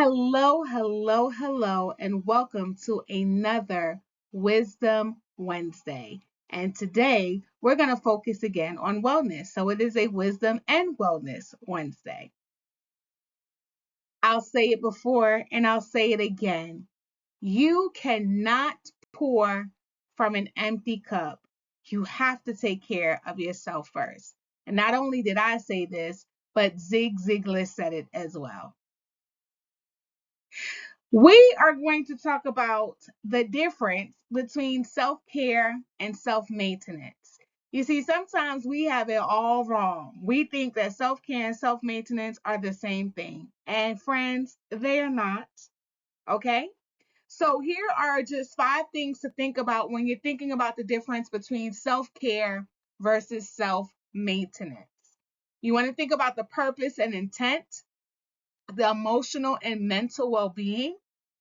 Hello, hello, hello, and welcome to another Wisdom Wednesday. And today we're going to focus again on wellness. So it is a Wisdom and Wellness Wednesday. I'll say it before and I'll say it again. You cannot pour from an empty cup. You have to take care of yourself first. And not only did I say this, but Zig Ziglar said it as well. We are going to talk about the difference between self care and self maintenance. You see, sometimes we have it all wrong. We think that self care and self maintenance are the same thing. And friends, they are not. Okay? So, here are just 5 things to think about when you're thinking about the difference between self care versus self maintenance. You want to think about the purpose and intent, the emotional and mental well being,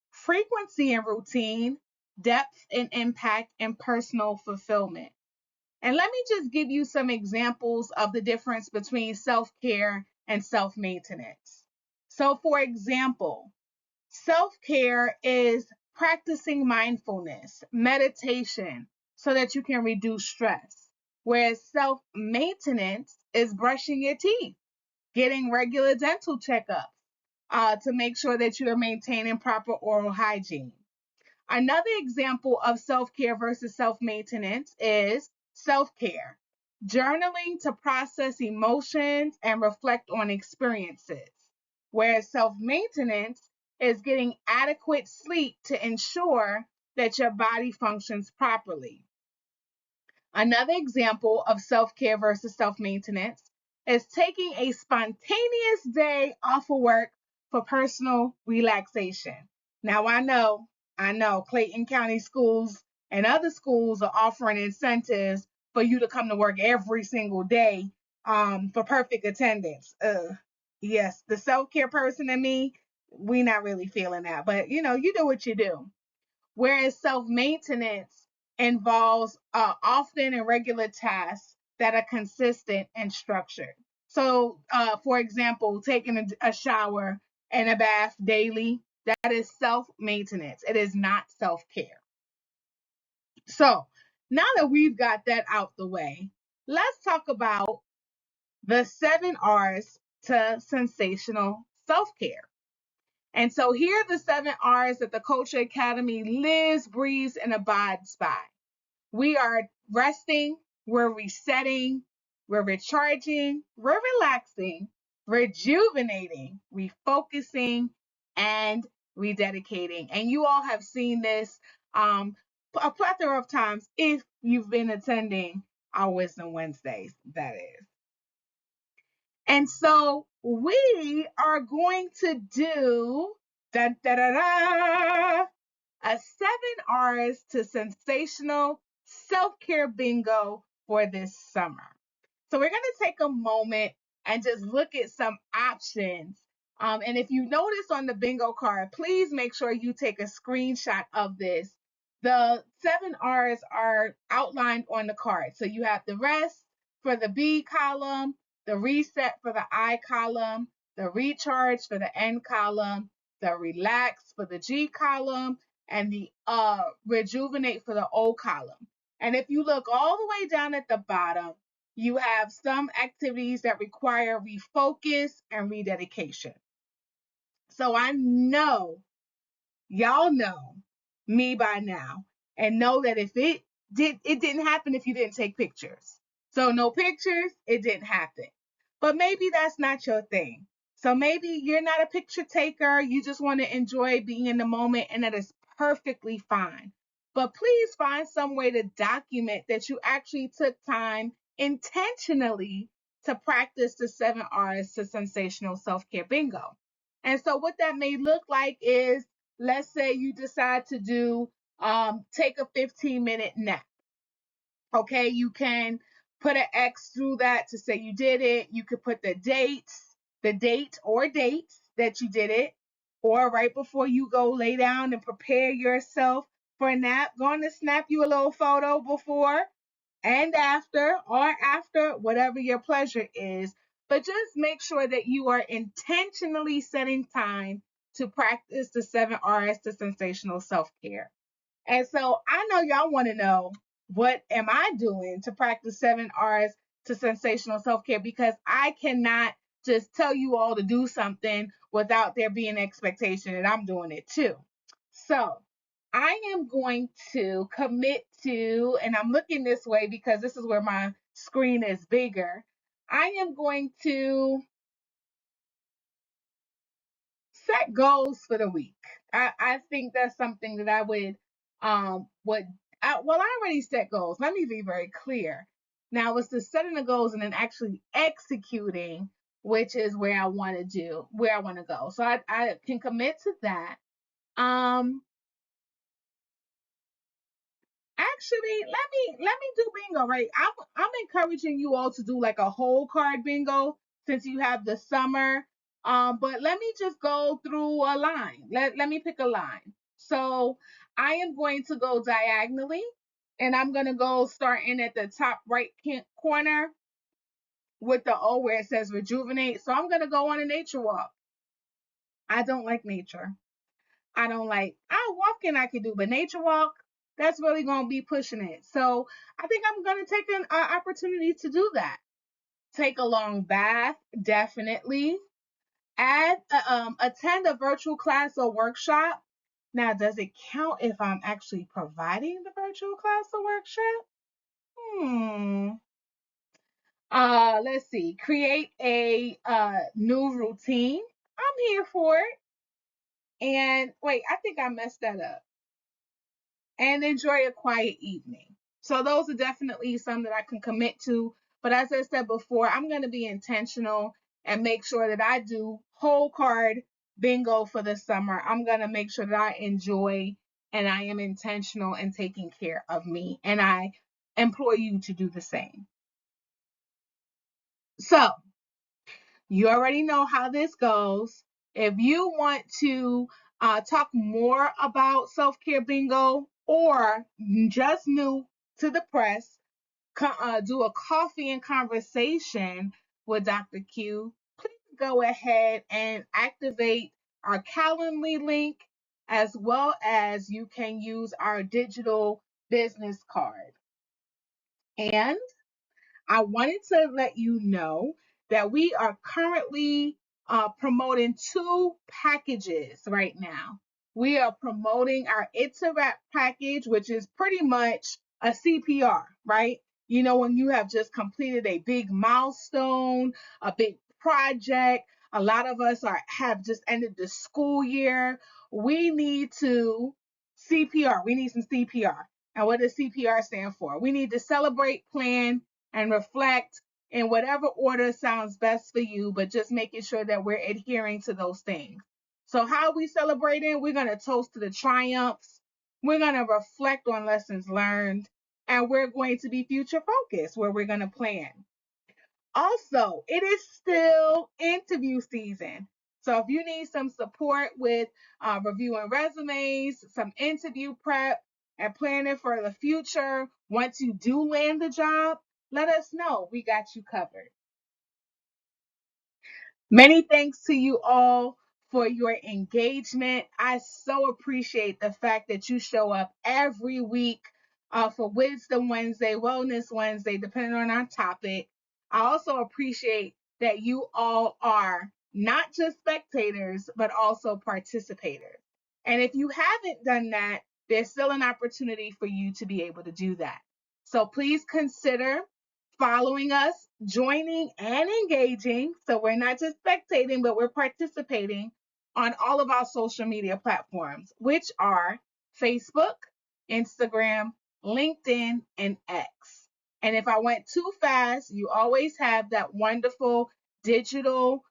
frequency and routine, depth and impact, and personal fulfillment. And let me just give you some examples of the difference between self care and self maintenance. So, for example, self care is practicing mindfulness, meditation, so that you can reduce stress, whereas self maintenance is brushing your teeth, getting regular dental checkups to make sure that you are maintaining proper oral hygiene. Another example of self care versus self maintenance is self care, journaling to process emotions and reflect on experiences, whereas self maintenance is getting adequate sleep to ensure that your body functions properly. Another example of self care versus self maintenance is taking a spontaneous day off of work for personal relaxation. Now, I know Clayton County schools and other schools are offering incentives for you to come to work every single day for perfect attendance. Yes, the self care person in me, we not really feeling that, but you do what you do. Whereas self maintenance involves often and regular tasks that are consistent and structured. So, for example, taking a shower and a bath daily, that is self maintenance. It is not self care. So, now that we've got that out the way, let's talk about the 7 R's to sensational self care. And so here are the 7 R's that the Culture Academy lives, breathes, and abides by. We are resting, we're resetting, we're recharging, we're relaxing, rejuvenating, refocusing, and rededicating. And you all have seen this a plethora of times if you've been attending our Wisdom Wednesdays, that is. And so we are going to do da, da, da, da, a 7 R's to sensational self-care bingo for this summer. So we're going to take a moment and just look at some options. And if you notice on the bingo card, please make sure you take a screenshot of this. The 7 R's are outlined on the card. So you have the rest for the B column, the reset for the I column, the recharge for the N column, the relax for the G column, and the rejuvenate for the O column. And if you look all the way down at the bottom, you have some activities that require refocus and rededication. So I know y'all know me by now and know that if it didn't happen if you didn't take pictures. So no pictures, it didn't happen. But maybe that's not your thing. So maybe you're not a picture taker, you just want to enjoy being in the moment, and that is perfectly fine. But please find some way to document that you actually took time intentionally to practice the 7 R's to sensational self-care bingo. And so what that may look like is, let's say you decide to do take a 15-minute nap. Okay, you can put an X through that to say you did it. You could put the date or dates that you did it, or right before you go lay down and prepare yourself for a nap, going to snap you a little photo before and after, or after, whatever your pleasure is. But just make sure that you are intentionally setting time to practice the 7 R's to sensational self-care. And so I know y'all want to know, what am I doing to practice 7 R's to sensational self-care, because I cannot just tell you all to do something without there being expectation that I'm doing it too. So I am going to commit to, and I'm looking this way because this is where my screen is bigger. I am going to set goals for the week. I think that's something that I I already set goals. Let me be very clear. Now it's the setting the goals and then actually executing, which is where I want to go. So I can commit to that. Um Actually, let me do bingo, right? I'm encouraging you all to do like a whole card bingo since you have the summer. But let me just go through a line. Let me pick a line. So I am going to go diagonally, and I'm gonna go starting at the top right corner with the O where it says rejuvenate. So I'm gonna go on a nature walk. I don't like nature. I walking I could do, but nature walk, that's really going to be pushing it. So I think I'm going to take an opportunity to do that. Take a long bath, definitely. Attend a virtual class or workshop. Now, does it count if I'm actually providing the virtual class or workshop? Hmm. Let's see. Create a new routine. I'm here for it. And wait, I think I messed that up. And enjoy a quiet evening. So those are definitely some that I can commit to. But as I said before, I'm going to be intentional and make sure that I do whole card bingo for the summer. I'm going to make sure that I enjoy and I am intentional in taking care of me. And I implore you to do the same. So you already know how this goes. If you want to talk more about Self Care Bingo or just new to the press, do a coffee and conversation with Dr. Q, please go ahead and activate our Calendly link, as well as you can use our digital business card. And I wanted to let you know that we are currently promoting two packages right now. We are promoting our It's a Wrap package, which is pretty much a CPR, right? You know, when you have just completed a big milestone, a big project, a lot of us have just ended the school year. We need to CPR. We need some CPR. And what does CPR stand for? We need to celebrate, plan, and reflect in whatever order sounds best for you, but just making sure that we're adhering to those things. So, how are we celebrating? We're going to toast to the triumphs, we're going to reflect on lessons learned, and we're going to be future focused where we're going to plan. Also, it is still interview season. So if you need some support with reviewing resumes, some interview prep, and planning for the future, once you do land the job, let us know. We got you covered. Many thanks to you all for your engagement. I so appreciate the fact that you show up every week for Wisdom Wednesday, Wellness Wednesday, depending on our topic. I also appreciate that you all are not just spectators, but also participators. And if you haven't done that, there's still an opportunity for you to be able to do that. So please consider following us, joining, and engaging. So we're not just spectating, but we're participating on all of our social media platforms, which are Facebook, Instagram, LinkedIn, and X. And if I went too fast, you always have that wonderful digital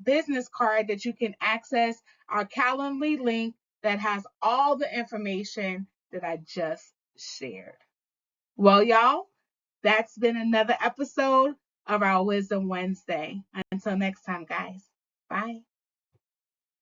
business card that you can access our Calendly link that has all the information that I just shared. Well, y'all, that's been another episode of our Wisdom Wednesday. Until next time, guys. Bye.